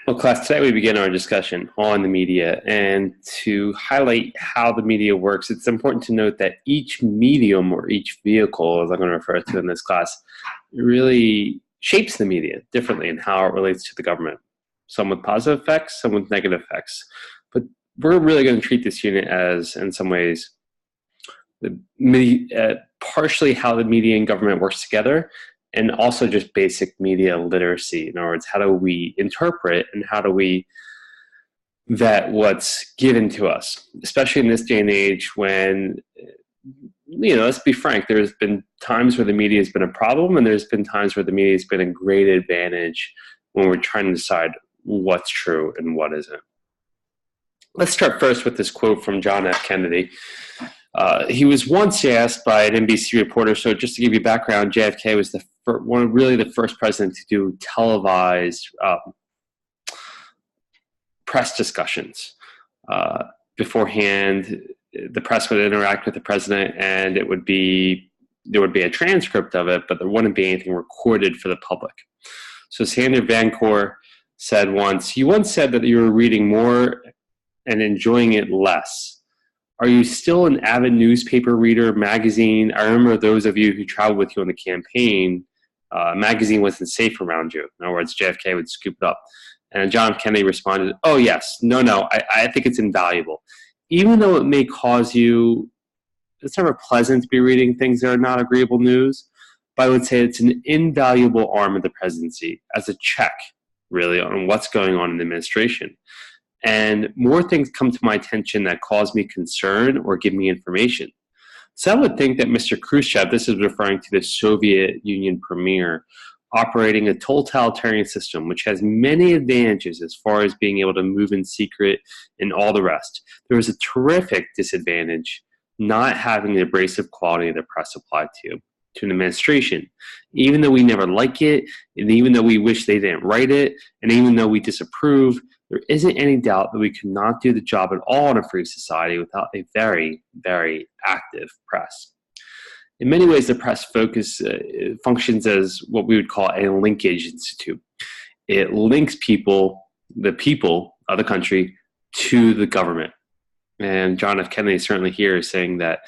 Well, class, today we begin our discussion on the media. And to highlight how the media works, it's important to note that each medium or each vehicle, as I'm going to refer to in this class, really shapes the media differently in how it relates to the government. Some with positive effects, some with negative effects. But we're really going to treat this unit as, in some ways, partially how the media and government works together, and also just basic media literacy. In other words, how do we interpret and how do we vet what's given to us, especially in this day and age when, let's be frank, there's been times where the media has been a problem and there's been times where the media has been a great advantage when we're trying to decide what's true and what isn't. Let's start first with this quote from John F. Kennedy. He was once asked by an NBC reporter, so just to give you background, JFK was the first president to do televised press discussions. Beforehand, the press would interact with the president, and there would be a transcript of it, but there wouldn't be anything recorded for the public. So Sander Vancour said once, "You once said that you were reading more and enjoying it less. Are you still an avid newspaper reader, magazine? I remember those of you who traveled with you on the campaign, magazine wasn't safe around you." In other words, JFK would scoop it up. And John F. Kennedy responded, "Oh, yes. No, I think it's invaluable. Even though it may cause you, it's never pleasant to be reading things that are not agreeable news, but I would say it's an invaluable arm of the presidency as a check, really, on what's going on in the administration. And more things come to my attention that cause me concern or give me information." So I would think that Mr. Khrushchev, this is referring to the Soviet Union premier, operating a totalitarian system, which has many advantages as far as being able to move in secret and all the rest. There was a terrific disadvantage not having the abrasive quality of the press applied to an administration. Even though we never like it, and even though we wish they didn't write it, and even though we disapprove, there isn't any doubt that we could not do the job at all in a free society without a very, very active press. In many ways, the press functions as what we would call a linkage institute. It links the people of the country, to the government. And John F. Kennedy certainly here is saying that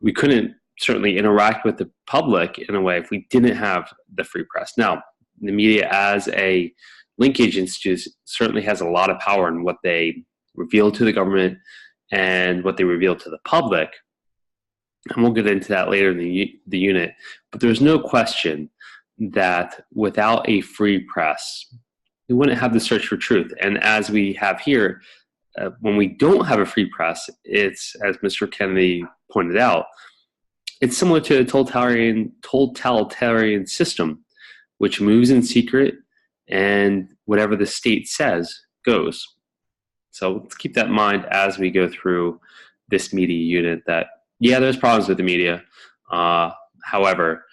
we couldn't certainly interact with the public in a way if we didn't have the free press. Now, the media as a linkage institute certainly has a lot of power in what they reveal to the government and what they reveal to the public. And we'll get into that later in the unit. But there's no question that without a free press, we wouldn't have the search for truth. And as we have here, when we don't have a free press, it's, as Mr. Kennedy pointed out, it's similar to a totalitarian system, which moves in secret, and whatever the state says goes. So let's keep that in mind as we go through this media unit that, yeah, there's problems with the media. However,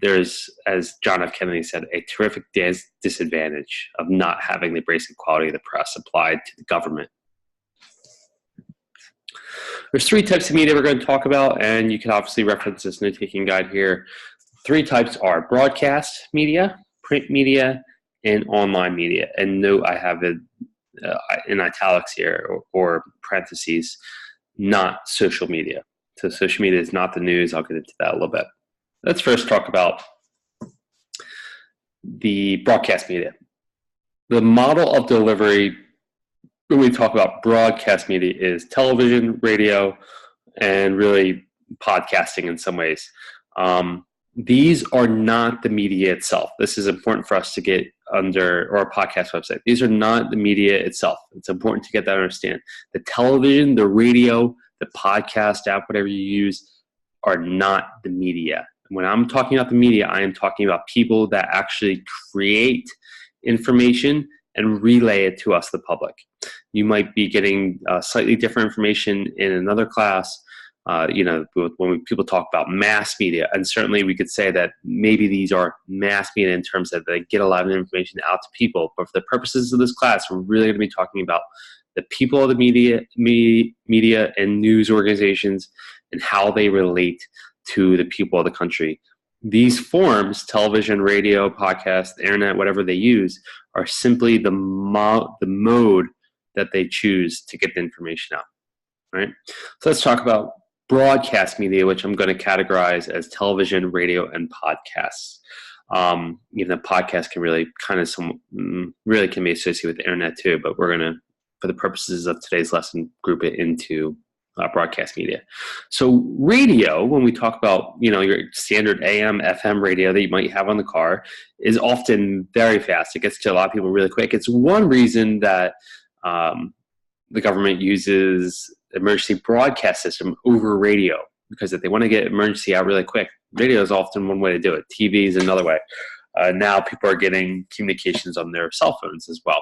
there's, as John F. Kennedy said, a terrific disadvantage of not having the abrasive quality of the press applied to the government. There's three types of media we're going to talk about, and you can obviously reference this note-taking guide here. Three types are broadcast media, print media, and online media. And note I have it in italics here or parentheses, not social media. So social media is not the news. I'll get into that a little bit. Let's first talk about the broadcast media. The model of delivery when we talk about broadcast media is television, radio, and really podcasting in some ways. These are not the media itself. This is important for us to get under, or a podcast website. These are not the media itself. It's important to get that to understand. The television, the radio, the podcast app, whatever you use, are not the media. When I'm talking about the media, I am talking about people that actually create information and relay it to us, the public. You might be getting slightly different information in another class, when people talk about mass media, and certainly we could say that maybe these are mass media in terms that they get a lot of information out to people. But for the purposes of this class, we're really going to be talking about the people of the media and news organizations and how they relate to the people of the country. These forms, television, radio, podcast, internet, whatever they use, are simply the mode that they choose to get the information out, right? So let's talk about broadcast media, which I'm going to categorize as television, radio, and podcasts. Even though podcast can really really can be associated with the internet too, but we're going to, for the purposes of today's lesson, group it into broadcast media. So radio, when we talk about, your standard AM, FM radio that you might have on the car, is often very fast. It gets to a lot of people really quick. It's one reason that the government uses emergency broadcast system over radio, because if they want to get emergency out really quick, radio is often one way to do it. TV is another way. Now people are getting communications on their cell phones as well.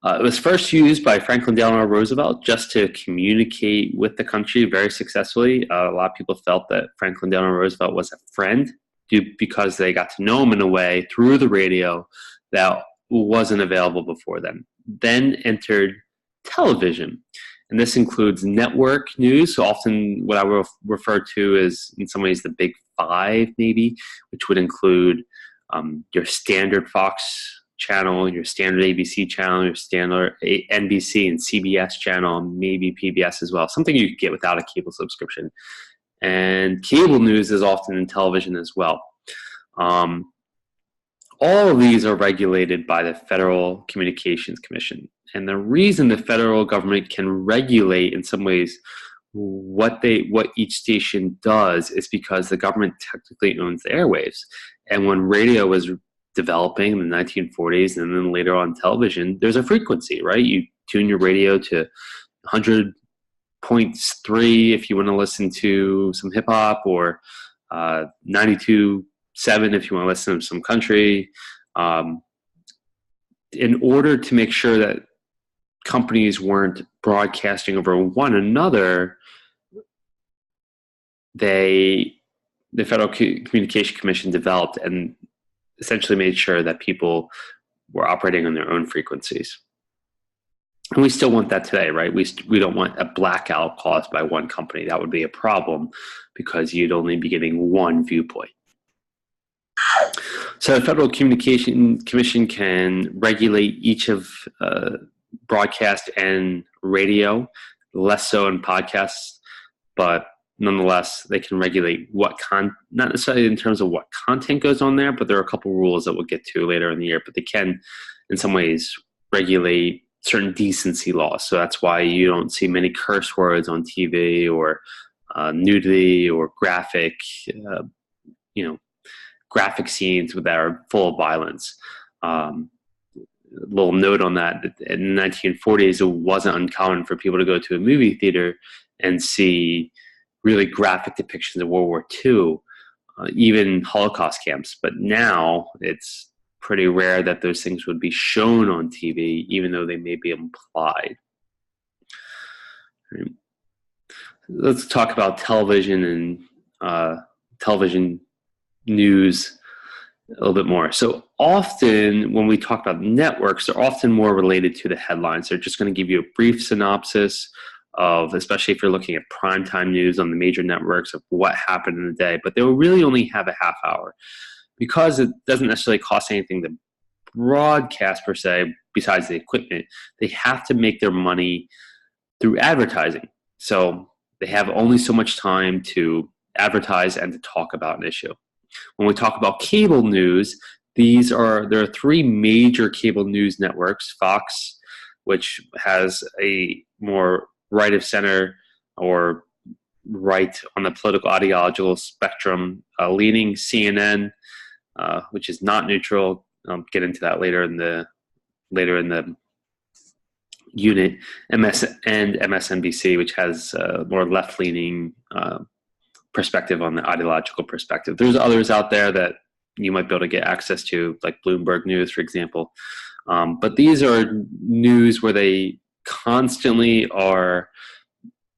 It was first used by Franklin Delano Roosevelt just to communicate with the country very successfully. A lot of people felt that Franklin Delano Roosevelt was a friend because they got to know him in a way through the radio that wasn't available before then. Then entered television, and this includes network news, so often what I will refer to as, in some ways, the big five maybe, which would include your standard Fox channel, your standard ABC channel, your standard NBC and CBS channel, maybe PBS as well, something you could get without a cable subscription. And cable news is often in television as well. All of these are regulated by the Federal Communications Commission. And the reason the federal government can regulate, in some ways, what each station does is because the government technically owns the airwaves. And when radio was developing in the 1940s and then later on television, there's a frequency, right? You tune your radio to 100.3 if you want to listen to some hip hop, or 92.7 if you want to listen to some country. In order to make sure that companies weren't broadcasting over one another, the Federal Communication Commission developed and essentially made sure that people were operating on their own frequencies. And we still want that today, right? We don't want a blackout caused by one company. That would be a problem because you'd only be getting one viewpoint. So the Federal Communication Commission can regulate each of broadcast and radio, less so in podcasts, but nonetheless, they can regulate not necessarily in terms of what content goes on there, but there are a couple rules that we'll get to later in the year. But they can, in some ways, regulate certain decency laws. So that's why you don't see many curse words on TV, or nudity, or graphic scenes that are full of violence. Little note on that: in the 1940s, it wasn't uncommon for people to go to a movie theater and see really graphic depictions of World War II, even Holocaust camps. But now it's pretty rare that those things would be shown on TV, even though they may be implied. Right. Let's talk about television and television news a little bit more. So often when we talk about networks, they're often more related to the headlines. They're just going to give you a brief synopsis of, especially if you're looking at primetime news on the major networks, of what happened in the day, but they will really only have a half hour because it doesn't necessarily cost anything to broadcast per se, besides the equipment. They have to make their money through advertising. So they have only so much time to advertise and to talk about an issue. When we talk about cable news, there are three major cable news networks: Fox, which has a more right of center or right on the political ideological spectrum leaning; CNN, which is not neutral. I'll get into that later in the unit. And MSNBC, which has a more left leaning perspective on the ideological perspective. There's others out there that you might be able to get access to, like Bloomberg News, for example. But these are news where they constantly are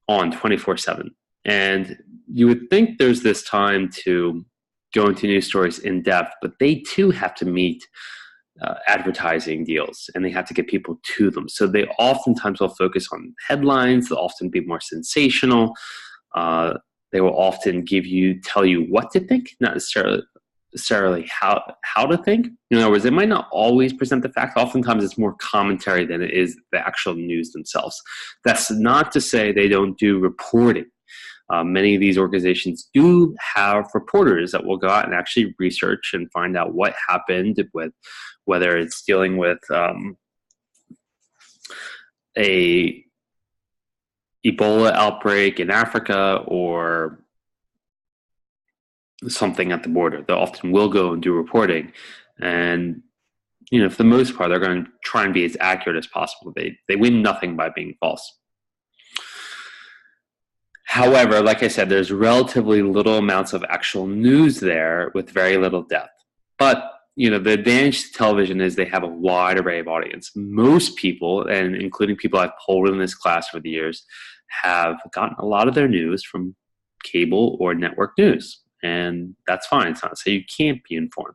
on 24/7. And you would think there's this time to go into news stories in depth, but they too have to meet advertising deals, and they have to get people to them. So they oftentimes will focus on headlines. They'll often be more sensational. They will often tell you what to think, not necessarily how to think. In other words, they might not always present the facts. Oftentimes it's more commentary than it is the actual news themselves. That's not to say they don't do reporting. Many of these organizations do have reporters that will go out and actually research and find out what happened, with whether it's dealing with a Ebola outbreak in Africa or something at the border. They often will go and do reporting, and for the most part, they're going to try and be as accurate as possible. They win nothing by being false. However, like I said, there's relatively little amounts of actual news there with very little depth. But the advantage to television is they have a wide array of audience. Most people, and including people I've polled in this class over the years, have gotten a lot of their news from cable or network news. And that's fine. It's not to say you can't be informed.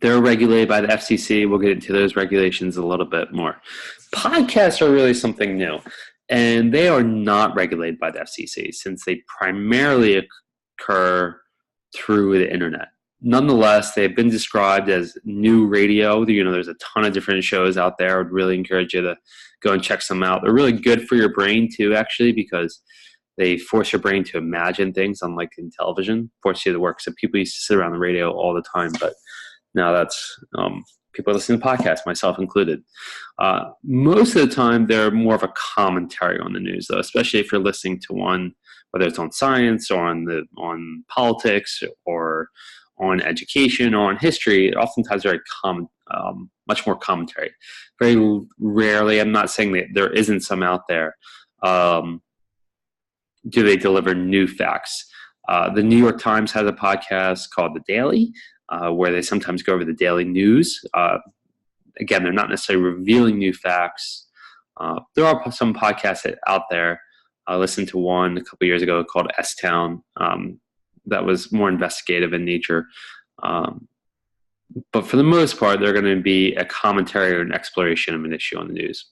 They're regulated by the FCC. We'll get into those regulations a little bit more. Podcasts are really something new, and they are not regulated by the FCC since they primarily occur through the internet. Nonetheless, they've been described as new radio. There's a ton of different shows out there. I would really encourage you to go and check some out. They're really good for your brain too, actually, because they force your brain to imagine things, unlike in television, force you to work. So people used to sit around the radio all the time, but now that's people listen to podcasts, myself included. Most of the time, they're more of a commentary on the news, though, especially if you're listening to one, whether it's on science or on politics or on education or on history. Oftentimes, very much more commentary. Very rarely, I'm not saying that there isn't some out there, do they deliver new facts. The New York Times has a podcast called The Daily, where they sometimes go over the daily news. Again, they're not necessarily revealing new facts. There are some podcasts out there. I listened to one a couple years ago called S-Town that was more investigative in nature. But for the most part, they're going to be a commentary or an exploration of an issue on the news.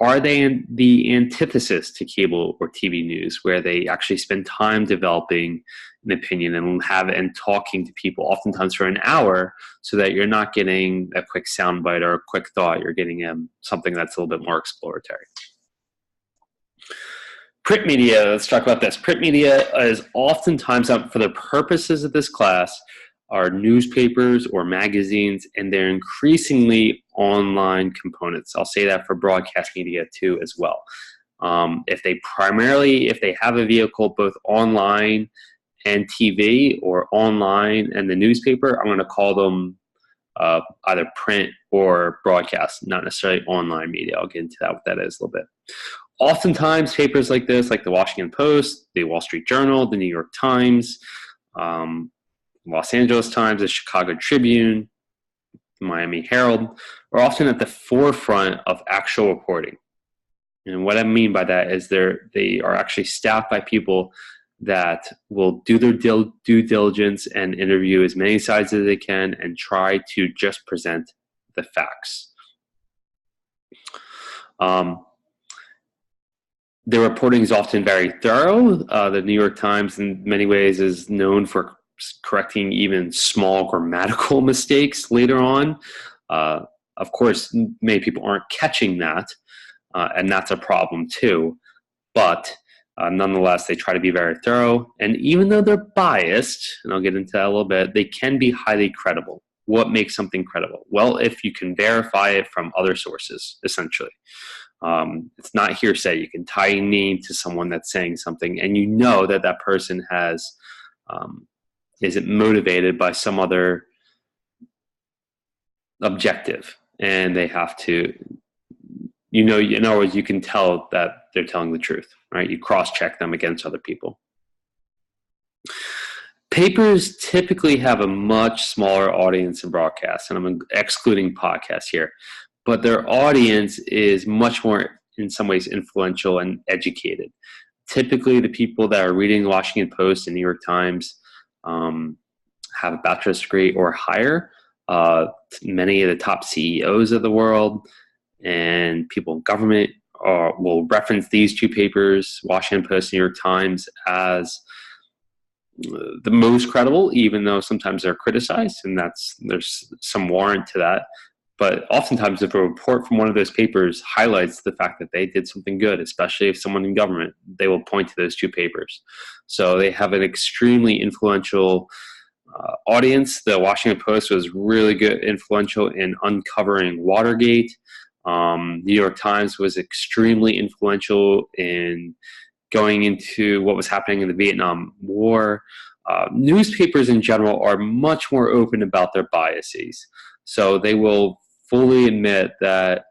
Are they the antithesis to cable or TV news, where they actually spend time developing an opinion and talking to people, oftentimes for an hour, so that you're not getting a quick soundbite or a quick thought. You're getting something that's a little bit more exploratory. Print media, let's talk about this. Print media is oftentimes, for the purposes of this class, are newspapers or magazines, and they're increasingly online components. I'll say that for broadcast media too as well. If they have a vehicle both online and TV, or online and the newspaper, I'm going to call them either print or broadcast, not necessarily online media. I'll get into what that is a little bit. Oftentimes, papers like this, like the Washington Post, the Wall Street Journal, the New York Times, Los Angeles Times, the Chicago Tribune, the Miami Herald, are often at the forefront of actual reporting. And what I mean by that is they are actually staffed by people that will do their due diligence and interview as many sides as they can and try to just present the facts. Their reporting is often very thorough. The New York Times, in many ways, is known for correcting even small grammatical mistakes later on. Of course, many people aren't catching that, and that's a problem too. But nonetheless, they try to be very thorough. And even though they're biased, and I'll get into that a little bit, they can be highly credible. What makes something credible? Well, if you can verify it from other sources, essentially. It's not hearsay. You can tie a name to someone that's saying something, and you know that that person isn't motivated by some other objective, and they have to, in other words, you can tell that they're telling the truth, right? You cross-check them against other people. Papers typically have a much smaller audience than broadcasts, and I'm excluding podcasts here, but their audience is much more, in some ways, influential and educated. Typically, the people that are reading the Washington Post and New York Times have a bachelor's degree or higher. Many of the top CEOs of the world and people in government will reference these two papers, Washington Post, New York Times, as the most credible, even though sometimes they're criticized, and there's some warrant to that. But oftentimes, if a report from one of those papers highlights the fact that they did something good, especially if someone in government, they will point to those two papers. So they have an extremely influential audience. The Washington Post was really good, influential in uncovering Watergate. New York Times was extremely influential in going into what was happening in the Vietnam War. Newspapers in general are much more open about their biases. So they will fully admit that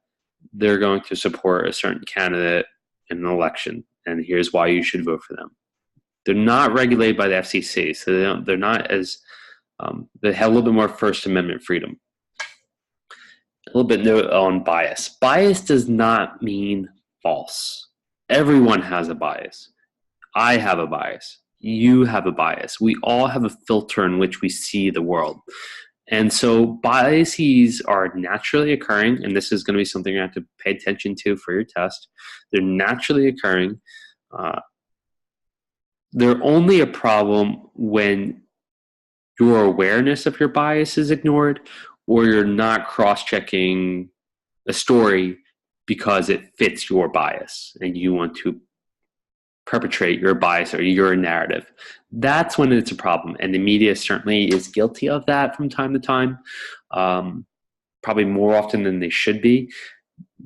they're going to support a certain candidate in an election, and here's why you should vote for them. They're not regulated by the FCC, so they're not as they have a little bit more First Amendment freedom. A little bit note on bias. Bias does not mean false. Everyone has a bias. I have a bias. You have a bias. We all have a filter in which we see the world. And so biases are naturally occurring, and this is going to be something you have to pay attention to for your test. They're naturally occurring. They're only a problem when your awareness of your bias is ignored, or you're not cross-checking a story because it fits your bias and you want to perpetrate your bias or your narrative. That's when it's a problem. And the media certainly is guilty of that from time to time, probably more often than they should be.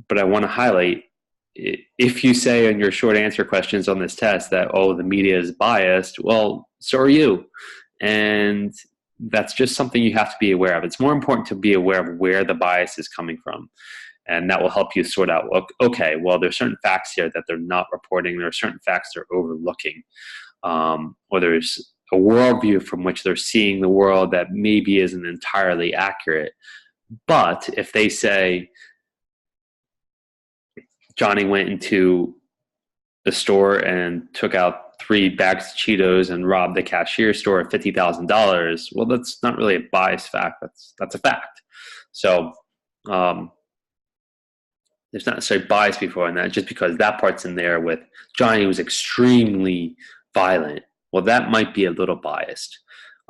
But I want to highlight, if you say in your short answer questions on this test that, oh, the media is biased, well, so are you. And that's just something you have to be aware of. It's more important to be aware of where the bias is coming from. And that will help you sort out, okay, well, there's certain facts here that they're not reporting. There are certain facts they're overlooking. Or there's a worldview from which they're seeing the world that maybe isn't entirely accurate. But if they say, Johnny went into the store and took out 3 bags of Cheetos and robbed the cashier store of $50,000, well, that's not really a biased fact. That's a fact. So there's not necessarily bias before in that, just because that part's in there with Johnny was extremely violent. Well, that might be a little biased,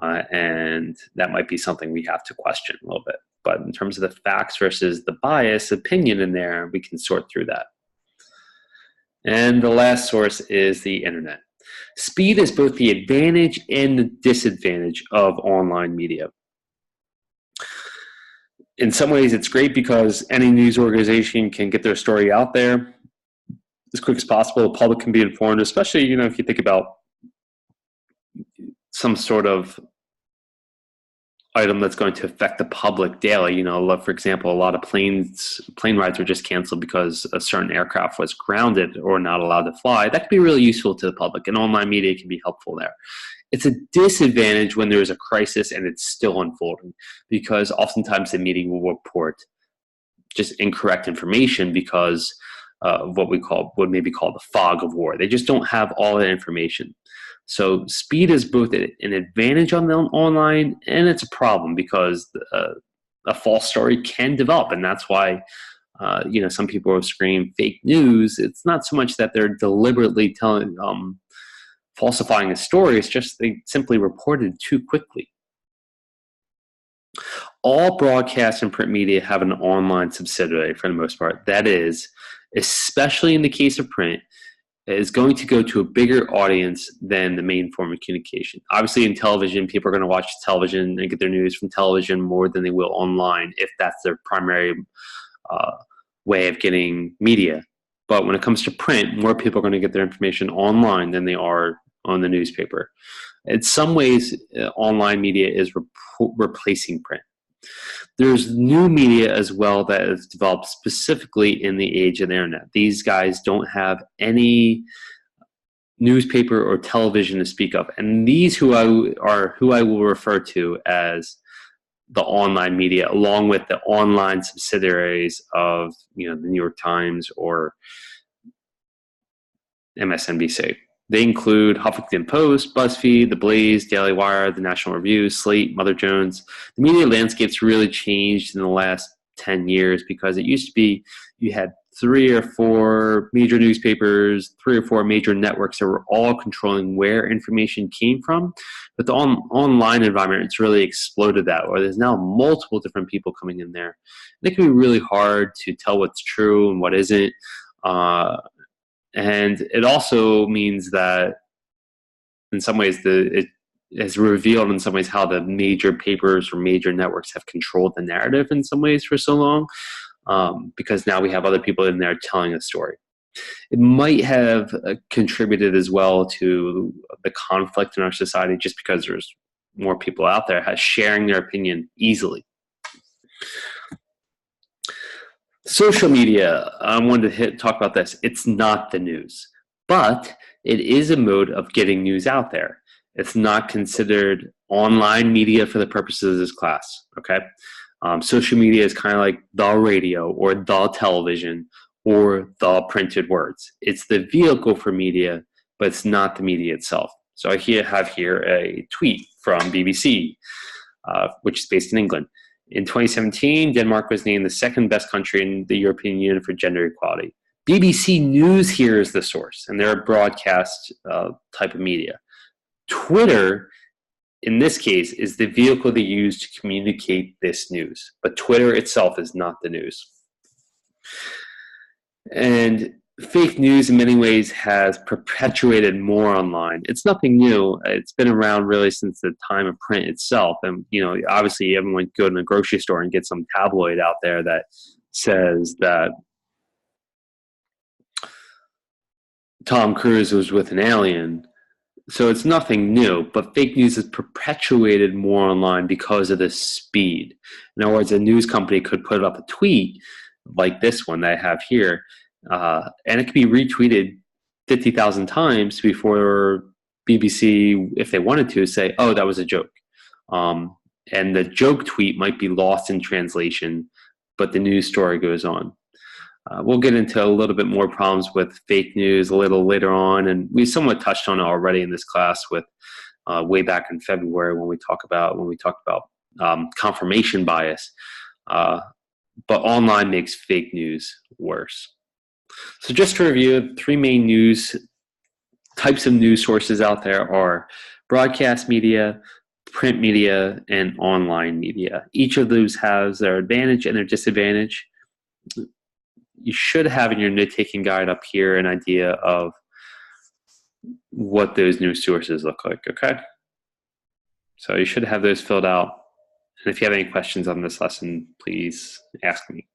and that might be something we have to question a little bit. But in terms of the facts versus the bias opinion in there, we can sort through that. And the last source is the internet. Speed is both the advantage and the disadvantage of online media. In some ways, it's great because any news organization can get their story out there as quick as possible. The public can be informed, especially, if you think about some sort of item that's going to affect the public daily. For example, a lot of plane rides were just canceled because a certain aircraft was grounded or not allowed to fly. That could be really useful to the public, and online media can be helpful there. It's a disadvantage when there's a crisis and it's still unfolding, because oftentimes the media will report just incorrect information because of what may be called the fog of war. They just don't have all that information. So speed is both an advantage on the online, and it's a problem because a false story can develop, and that's why some people will scream fake news. It's not so much that they're deliberately falsifying a story. It's just they simply reported too quickly. All broadcast and print media have an online subsidiary for the most part. That is, especially in the case of print, is going to go to a bigger audience than the main form of communication. Obviously, in television, people are going to watch television and get their news from television more than they will online, if that's their primary way of getting media. But when it comes to print, more people are going to get their information online than they are on the newspaper. In some ways, online media is replacing print. There's new media as well that is developed specifically in the age of the internet. These guys don't have any newspaper or television to speak of, and these who I will refer to as the online media, along with the online subsidiaries of the New York Times or MSNBC. They include Huffington Post, BuzzFeed, The Blaze, Daily Wire, The National Review, Slate, Mother Jones. The media landscape's really changed in the last 10 years because it used to be you had 3 or 4 major newspapers, 3 or 4 major networks that were all controlling where information came from. But the online environment, it's really exploded that, where there's now multiple different people coming in there. And it can be really hard to tell what's true and what isn't. And it also means that in some ways it has revealed in some ways how the major papers or major networks have controlled the narrative in some ways for so long, because now we have other people in there telling a story. It might have contributed as well to the conflict in our society, just because there's more people out there sharing their opinion easily. Social media, I wanted to talk about this. It's not the news, but it is a mode of getting news out there. It's not considered online media for the purposes of this class, okay? Social media is kind of like the radio or the television or the printed words. It's the vehicle for media, but it's not the media itself. So I have here a tweet from BBC, which is based in England. In 2017, Denmark was named the second best country in the European Union for gender equality. BBC News here is the source, and they're a broadcast type of media. Twitter, in this case, is the vehicle they use to communicate this news, but Twitter itself is not the news. And fake news in many ways has perpetuated more online. It's nothing new. It's been around really since the time of print itself. And, obviously everyone would go to the grocery store and get some tabloid out there that says that Tom Cruise was with an alien. So it's nothing new, but fake news is perpetuated more online because of the speed. In other words, a news company could put up a tweet like this one that I have here, and it could be retweeted 50,000 times before BBC, if they wanted to, say, oh, that was a joke. And the joke tweet might be lost in translation, but the news story goes on. We'll get into a little bit more problems with fake news a little later on, and we somewhat touched on it already in this class with way back in February when we talked about confirmation bias. But online makes fake news worse. So just to review, 3 main types of news sources out there are broadcast media, print media, and online media. Each of those has their advantage and their disadvantage. You should have in your note-taking guide up here an idea of what those news sources look like, okay? So you should have those filled out. And if you have any questions on this lesson, please ask me.